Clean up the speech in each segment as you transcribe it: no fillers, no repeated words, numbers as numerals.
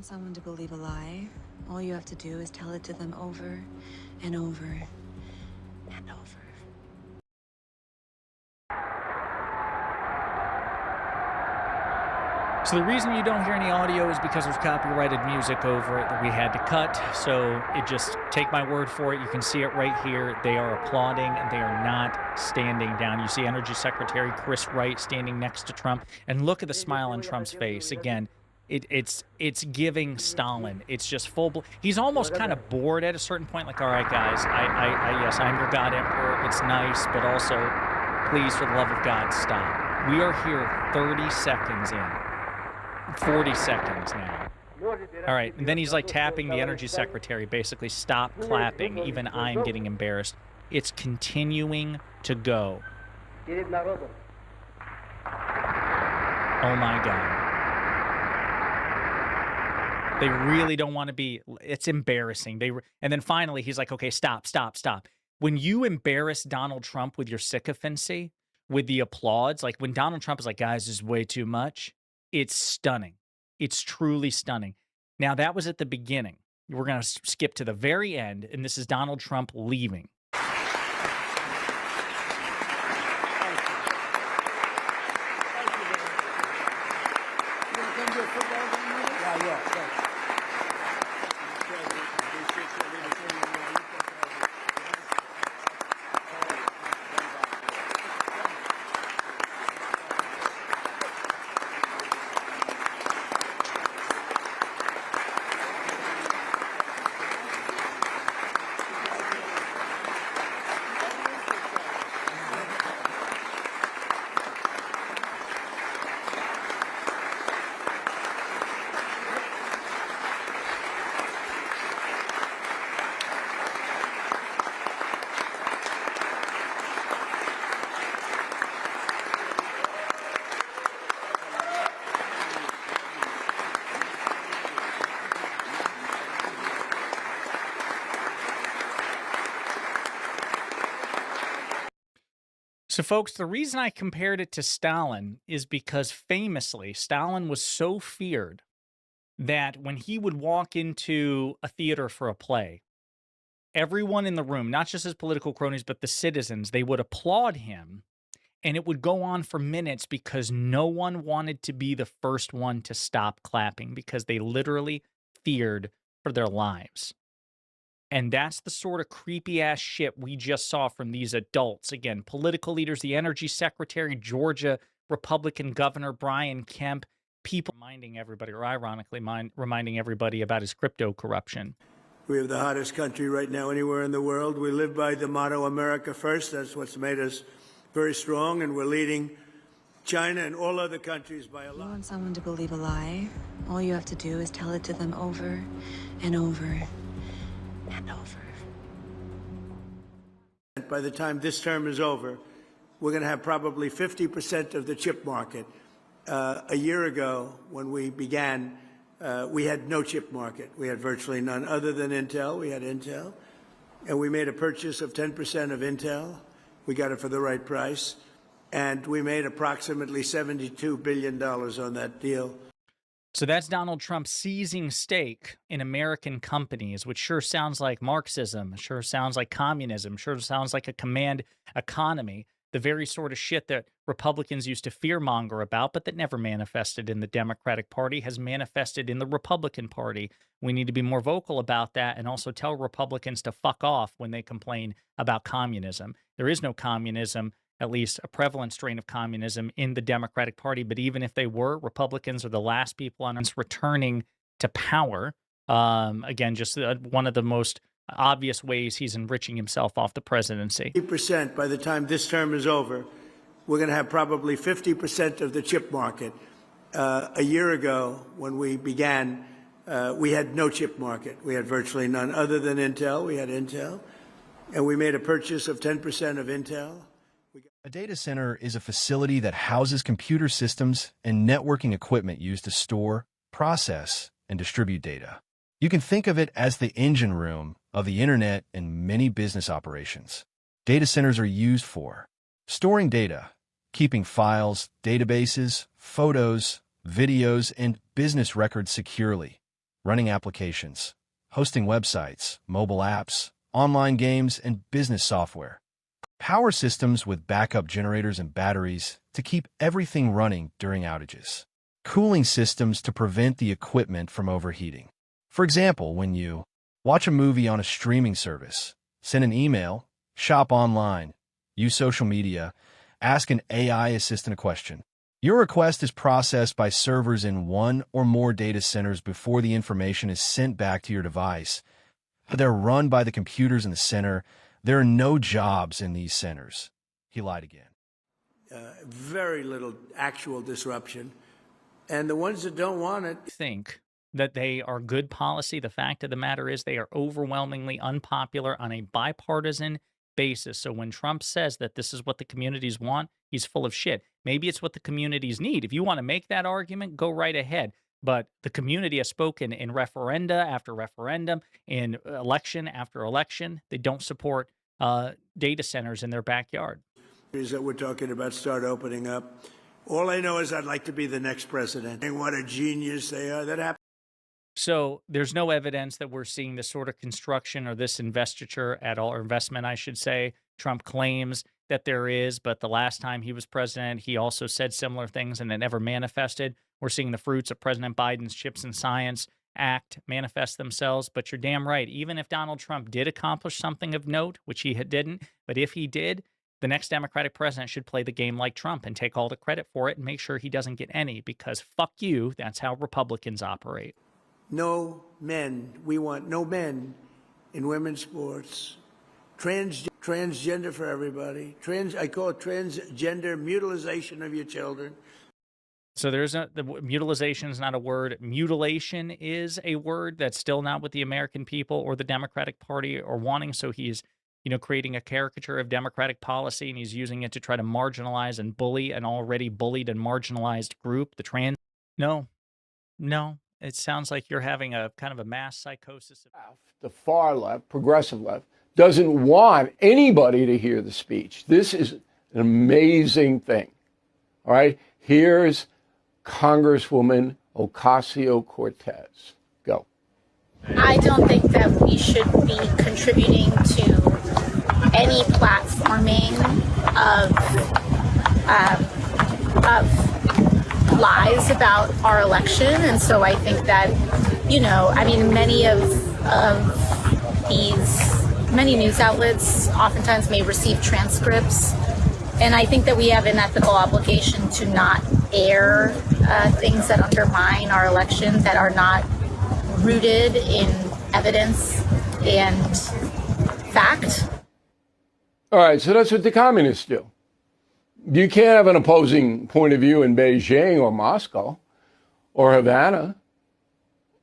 want someone to believe a lie, all you have to do is tell it to them over and over and over. So the reason you don't hear any audio is because there's copyrighted music over it that we had to cut. So take my word for it. You can see it right here. They are applauding and they are not standing down. You see Energy Secretary Chris Wright standing next to Trump, and look at the smile on Trump's face. Again, it's giving Stalin. It's just he's almost kind of bored at a certain point. Like, all right, guys, yes, I'm your God Emperor. It's nice, but also, please, for the love of God, stop. We are here 30 seconds in. 40 seconds now. All right, and then he's like tapping the Energy Secretary, basically, stop clapping. Even I'm getting embarrassed. It's continuing to go. Oh my God. They really don't want to be, it's embarrassing. And then finally, he's like, okay, stop. When you embarrass Donald Trump with your sycophancy, with the applause, like when Donald Trump is like, guys, this is way too much, it's stunning. It's truly stunning. Now, that was at the beginning. We're going to skip to the very end, and this is Donald Trump leaving. So, folks, the reason I compared it to Stalin is because famously, Stalin was so feared that when he would walk into a theater for a play, everyone in the room, not just his political cronies, but the citizens, they would applaud him, and it would go on for minutes because no one wanted to be the first one to stop clapping because they literally feared for their lives. And that's the sort of creepy-ass shit we just saw from these adults. Again, political leaders, the Energy Secretary, Georgia Republican Governor Brian Kemp, people reminding everybody, or ironically reminding everybody about his crypto corruption. We have the hottest country right now anywhere in the world. We live by the motto, America First. That's what's made us very strong, and we're leading China and all other countries by a lot. You want someone to believe a lie, all you have to do is tell it to them over and over and over. By the time this term is over, we're going to have probably 50% of the chip market. A year ago, when we began, we had no chip market. We had virtually none other than Intel. We had Intel. And we made a purchase of 10% of Intel. We got it for the right price. And we made approximately $72 billion on that deal. So that's Donald Trump seizing stake in American companies, which sure sounds like Marxism, sure sounds like communism, sure sounds like a command economy, the very sort of shit that Republicans used to fearmonger about, but that never manifested in the Democratic Party, has manifested in the Republican Party. We need to be more vocal about that and also tell Republicans to fuck off when they complain about communism. There is no communism, at least a prevalent strain of communism in the Democratic Party. But even if they were, Republicans are the last people on earth returning to power. Again, just one of the most obvious ways he's enriching himself off the presidency. 50% by the time this term is over, we're going to have probably 50% of the chip market. A year ago, when we began, we had no chip market. We had virtually none other than Intel. We had Intel. And we made a purchase of 10% of Intel. A data center is a facility that houses computer systems and networking equipment used to store, process, and distribute data. You can think of it as the engine room of the internet and many business operations. Data centers are used for storing data, keeping files, databases, photos, videos, and business records securely, running applications, hosting websites, mobile apps, online games, and business software. Power systems with backup generators and batteries to keep everything running during outages. Cooling systems to prevent the equipment from overheating. For example, when you watch a movie on a streaming service, send an email, shop online, use social media, ask an AI assistant a question. Your request is processed by servers in one or more data centers before the information is sent back to your device. They're run by the computers in the center. There are no jobs in these centers. He lied again. Very little actual disruption. And the ones that don't want it think that they are good policy. The fact of the matter is they are overwhelmingly unpopular on a bipartisan basis. So when Trump says that this is what the communities want, he's full of shit. Maybe it's what the communities need. If you want to make that argument, go right ahead. But the community has spoken in referenda after referendum, in election after election. They don't support data centers in their backyard. that we're talking about start opening up. All I know is I'd like to be the next president. And what a genius they are. That happened. So there's no evidence that we're seeing this sort of construction or this investiture at all, or investment, I should say. Trump claims that there is, but the last time he was president, he also said similar things and it never manifested. We're seeing the fruits of President Biden's Chips and Science Act manifest themselves. But you're damn right. Even if Donald Trump did accomplish something of note, which he didn't, but if he did, the next Democratic president should play the game like Trump and take all the credit for it and make sure he doesn't get any, because fuck you, that's how Republicans operate. No men. We want no men in women's sports. Transgender for everybody. I call it transgender mutilization of your children. So the mutilization is not a word. Mutilation is a word. That's still not what the American people or the Democratic Party are wanting. So he's, creating a caricature of Democratic policy, and he's using it to try to marginalize and bully an already bullied and marginalized group, the trans. No. It sounds like you're having a kind of a mass psychosis. The far left, progressive left, doesn't want anybody to hear the speech. This is an amazing thing. All right? Here's Congresswoman Ocasio-Cortez. Go. I don't think that we should be contributing to any platforming of lies about our election. And so I think that, many news outlets oftentimes may receive transcripts. And I think that we have an ethical obligation to not air things that undermine our election, that are not rooted in evidence and fact. All right, so that's what the communists do. You can't have an opposing point of view in Beijing or Moscow or Havana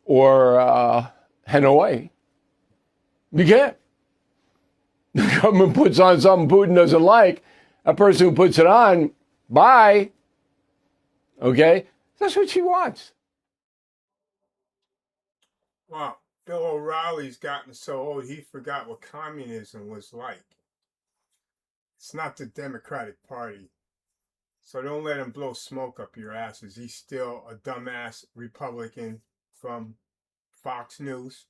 or Hanoi. You can't. The government puts on something Putin doesn't like. A person who puts it on, bye. Okay? That's what she wants. Wow. Bill O'Reilly's gotten so old he forgot what communism was like. It's not the Democratic Party. So don't let him blow smoke up your asses. He's still a dumbass Republican from Fox News.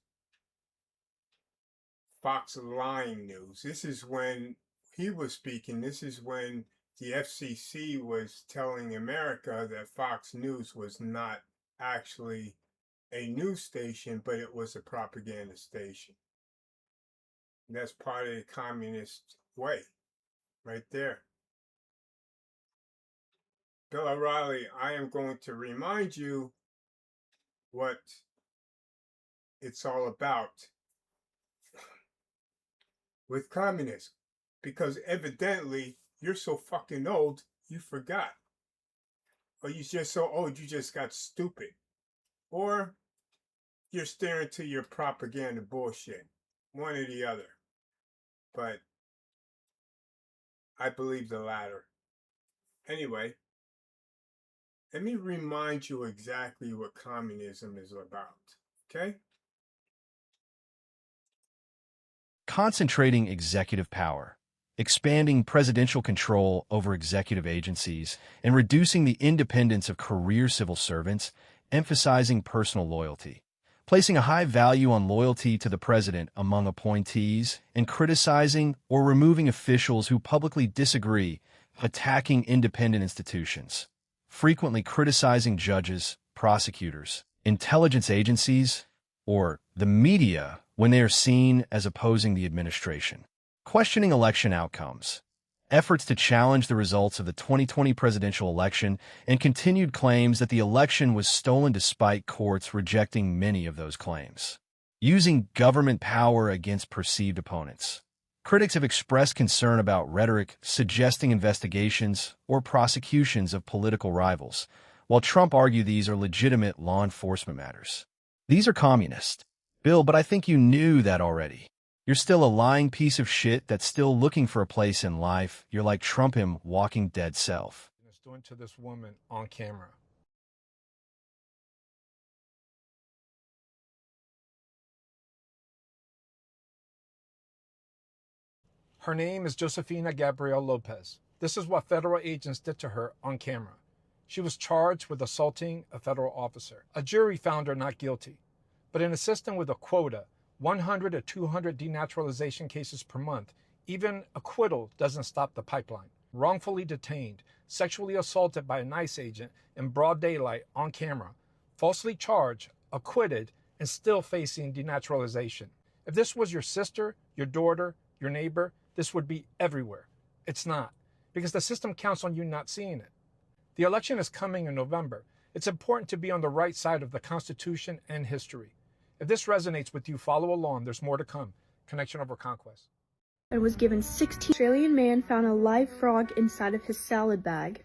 Fox lying news. This is when he was speaking. This is when the FCC was telling America that Fox News was not actually a news station, but it was a propaganda station. And that's part of the communist way, right there. Bill O'Reilly, I am going to remind you what it's all about with communism, because evidently you're so fucking old you forgot, or you're just so old you just got stupid, or you're staring to your propaganda bullshit, one or the other. But I believe the latter. Anyway, let me remind you exactly what communism is about, okay? Concentrating executive power, expanding presidential control over executive agencies, and reducing the independence of career civil servants, emphasizing personal loyalty. placing a high value on loyalty to the president among appointees, and criticizing or removing officials who publicly disagree, attacking independent institutions, frequently criticizing judges, prosecutors, intelligence agencies, or the media when they are seen as opposing the administration, questioning election outcomes, efforts to challenge the results of the 2020 presidential election, and continued claims that the election was stolen despite courts rejecting many of those claims. Using government power against perceived opponents. Critics have expressed concern about rhetoric suggesting investigations or prosecutions of political rivals, while Trump argued these are legitimate law enforcement matters. These are communist. Bill, but I think you knew that already. You're still a lying piece of shit that's still looking for a place in life. You're like Trump him walking dead self. It's doing to this woman on camera. Her name is Josefina Gabriel Lopez. This is what federal agents did to her on camera. She was charged with assaulting a federal officer. A jury found her not guilty. But in a system with a quota, 100 to 200 denaturalization cases per month, even acquittal doesn't stop the pipeline. Wrongfully detained, sexually assaulted by an ICE agent in broad daylight on camera, falsely charged, acquitted, and still facing denaturalization. If this was your sister, your daughter, your neighbor, this would be everywhere. It's not, because the system counts on you not seeing it. The election is coming in November. It's important to be on the right side of the Constitution and history. If this resonates with you, follow along. There's more to come. Connection over conquest. And was given 16. Australian man found a live frog inside of his salad bag.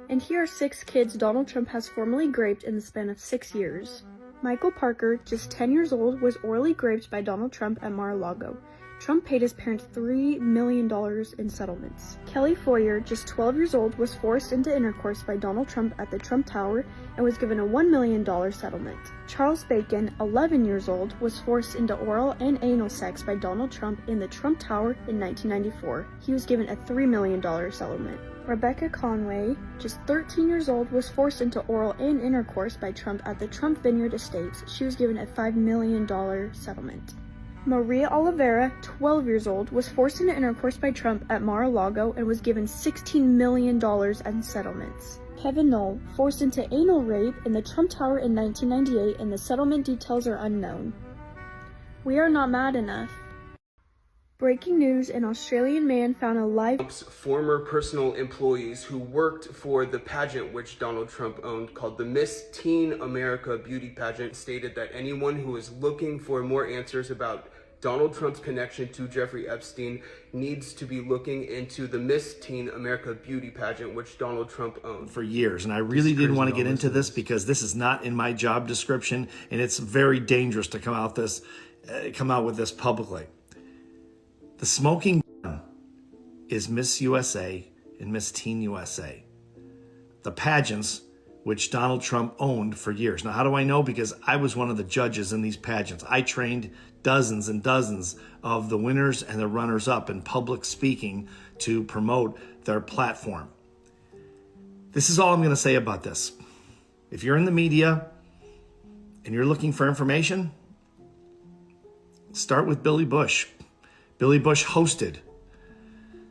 And here are 6 kids Donald Trump has formally graped in the span of 6 years. Michael Parker, just 10 years old, was orally graped by Donald Trump at Mar-a-Lago. Trump paid his parents $3 million in settlements. Kelly Foyer, just 12 years old, was forced into intercourse by Donald Trump at the Trump Tower and was given a $1 million settlement. Charles Bacon, 11 years old, was forced into oral and anal sex by Donald Trump in the Trump Tower in 1994. He was given a $3 million settlement. Rebecca Conway, just 13 years old, was forced into oral and intercourse by Trump at the Trump Vineyard Estates. She was given a $5 million settlement. Maria Oliveira, 12 years old, was forced into intercourse by Trump at Mar-a-Lago and was given $16 million in settlements. Kevin Knoll, forced into anal rape in the Trump Tower in 1998, and the settlement details are unknown. We are not mad enough. Breaking news, an Australian man found a live... Trump's former personal employees who worked for the pageant which Donald Trump owned called the Miss Teen America Beauty Pageant stated that anyone who is looking for more answers about Donald Trump's connection to Jeffrey Epstein needs to be looking into the Miss Teen America Beauty Pageant which Donald Trump owned. For years, and I really didn't want to get into this because this is not in my job description, and it's very dangerous to come out with this publicly. The smoking gun is Miss USA and Miss Teen USA. The pageants, which Donald Trump owned for years. Now, how do I know? Because I was one of the judges in these pageants. I trained dozens and dozens of the winners and the runners-up in public speaking to promote their platform. This is all I'm going to say about this. If you're in the media and you're looking for information, start with Billy Bush. Billy Bush hosted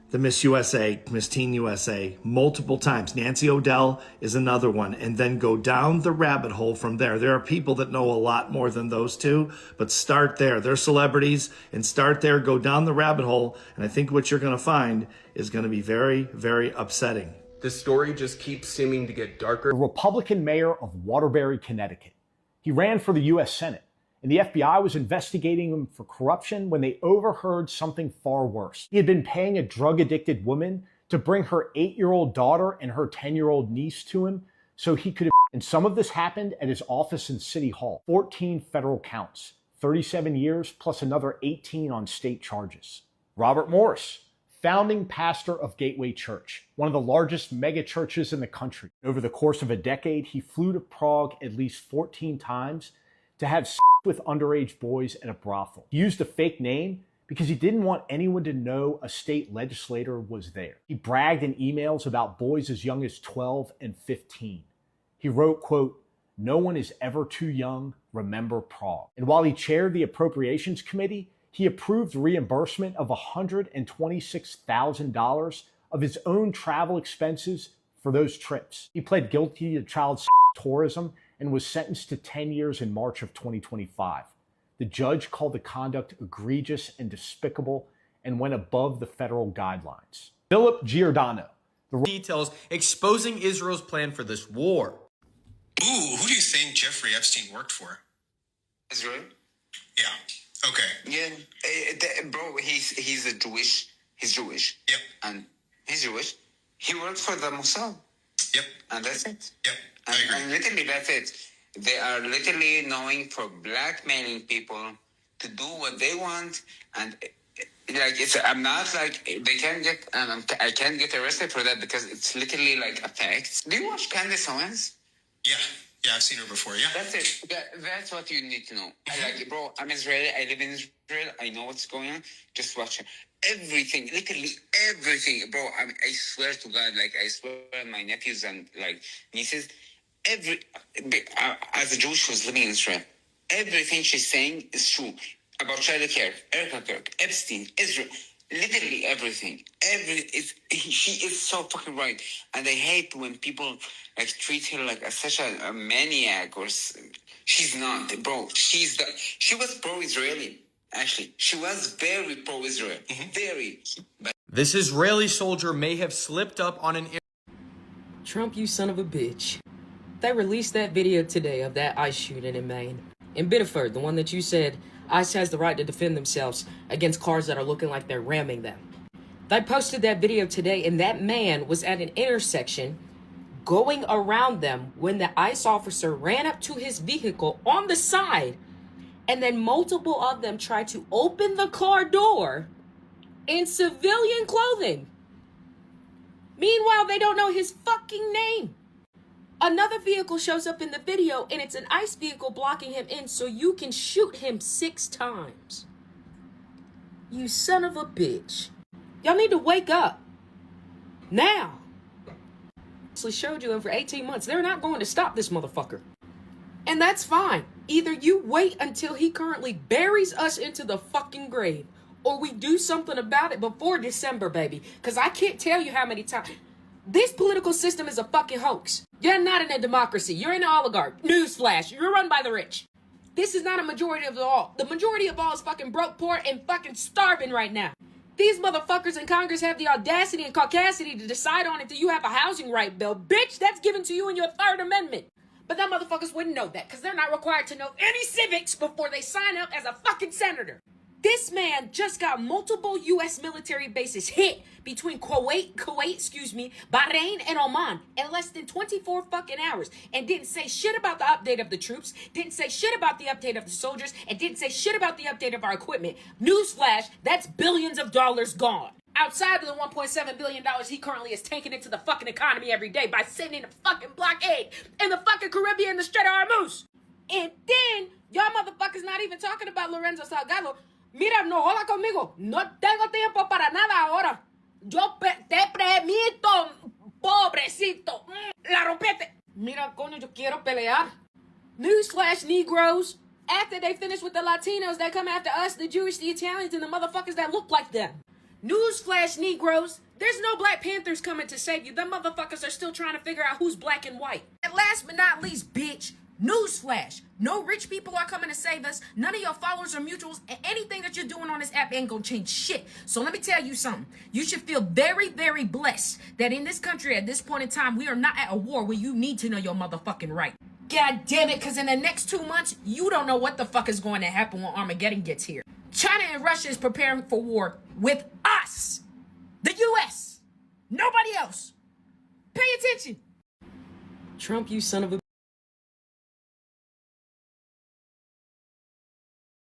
the Miss USA, Miss Teen USA multiple times. Nancy O'Dell is another one. And then go down the rabbit hole from there. There are people that know a lot more than those two, but start there. They're celebrities, and start there, go down the rabbit hole. And I think what you're going to find is going to be very, very upsetting. This story just keeps seeming to get darker. The Republican mayor of Waterbury, Connecticut. He ran for the U.S. Senate, and the FBI was investigating him for corruption when they overheard something far worse. He had been paying a drug-addicted woman to bring her 8-year-old daughter and her 10-year-old niece to him so he could... And some of this happened at his office in City Hall. 14 federal counts, 37 years, plus another 18 on state charges. Robert Morris, founding pastor of Gateway Church, one of the largest mega churches in the country. Over the course of a decade, he flew to Prague at least 14 times to have sex with underage boys at a brothel. He used a fake name because he didn't want anyone to know a state legislator was there. He bragged in emails about boys as young as 12 and 15. He wrote, quote, No one is ever too young. Remember Prague. And while he chaired the Appropriations Committee, he approved reimbursement of $126,000 of his own travel expenses for those trips. He pled guilty to child tourism and was sentenced to 10 years in March of 2025. The judge called the conduct egregious and despicable and went above the federal guidelines. Philip Giordano. Details exposing Israel's plan for this war. Ooh, who do you think Jeffrey Epstein worked for? Israel? Yeah. Okay. Yeah, bro, he's a Jewish. He's Jewish. Yep. And he's Jewish. He worked for the Mossad. Yep. And that's it. Yep. I agree. And literally, that's it. They are literally knowing for blackmailing people to do what they want, and like I'm not like they can get. I can't get arrested for that because it's literally like a fact. Do you watch Candace Owens? Yeah. Yeah, I've seen her before, yeah. That's it. That's what you need to know. Like, bro, I'm Israeli. I live in Israel. I know what's going on. Just watch it. Everything, literally everything. Bro, I swear to God, like, I swear on my nephews and, like, nieces, as a Jewish who's living in Israel, everything she's saying is true. About child care, Erica Kirk, Epstein, Israel. Literally everything. She is so fucking right. And I hate when people like treat her like such a maniac or she's not, bro. She was pro-Israeli. Actually, she was very pro-Israel. Very. But This Israeli soldier may have slipped up on an Trump, you son of a bitch. They released that video today of that ICE shooting in Maine. In Biddeford, the one that you said ICE has the right to defend themselves against cars that are looking like they're ramming them. They posted that video today, and that man was at an intersection going around them when the ICE officer ran up to his vehicle on the side, and then multiple of them tried to open the car door in civilian clothing. Meanwhile, they don't know his fucking name. Another vehicle shows up in the video, and it's an ICE vehicle blocking him in so you can shoot him 6 times. You son of a bitch. Y'all need to wake up. Now. I showed you him for 18 months. They're not going to stop this motherfucker. And that's fine. Either you wait until he currently buries us into the fucking grave, or we do something about it before December, baby. Because I can't tell you how many times. This political system is a fucking hoax. You're not in a democracy. You're in an oligarch. Newsflash. You're run by the rich. This is not a majority of all. The majority of all is fucking broke, poor, and fucking starving right now. These motherfuckers in Congress have the audacity and caucasity to decide on it till you have a housing right bill. Bitch, that's given to you in your 3rd Amendment. But them motherfuckers wouldn't know that because they're not required to know any civics before they sign up as a fucking senator. This man just got multiple U.S. military bases hit between Kuwait, Bahrain, and Oman in less than 24 fucking hours, and didn't say shit about the update of the troops, didn't say shit about the update of the soldiers, and didn't say shit about the update of our equipment. Newsflash, that's billions of dollars gone. Outside of the $1.7 billion he currently is taking into the fucking economy every day by sending a fucking blockade in the fucking Caribbean and the Strait of Hormuz. And then, y'all motherfuckers not even talking about Lorenzo Salgado. Mira, no joda conmigo. No tengo tiempo para nada ahora. Yo te permito, pobrecito. La rompete. Mira, coño, yo quiero pelear. Newsflash, Negroes. After they finish with the Latinos, they come after us, the Jewish, the Italians, and the motherfuckers that look like them. Newsflash, Negroes. There's no Black Panthers coming to save you. Them motherfuckers are still trying to figure out who's black and white. And last but not least, bitch. Newsflash, no rich people are coming to save us. None of your followers or mutuals, and anything that you're doing on this app ain't gonna change shit. So let me tell you something. You should feel very, very blessed that in this country at this point in time, we are not at a war where you need to know your motherfucking right. God damn it, because in the next 2 months, you don't know what the fuck is going to happen when Armageddon gets here. China and Russia is preparing for war with us. The U.S. Nobody else. Pay attention. Trump, you son of a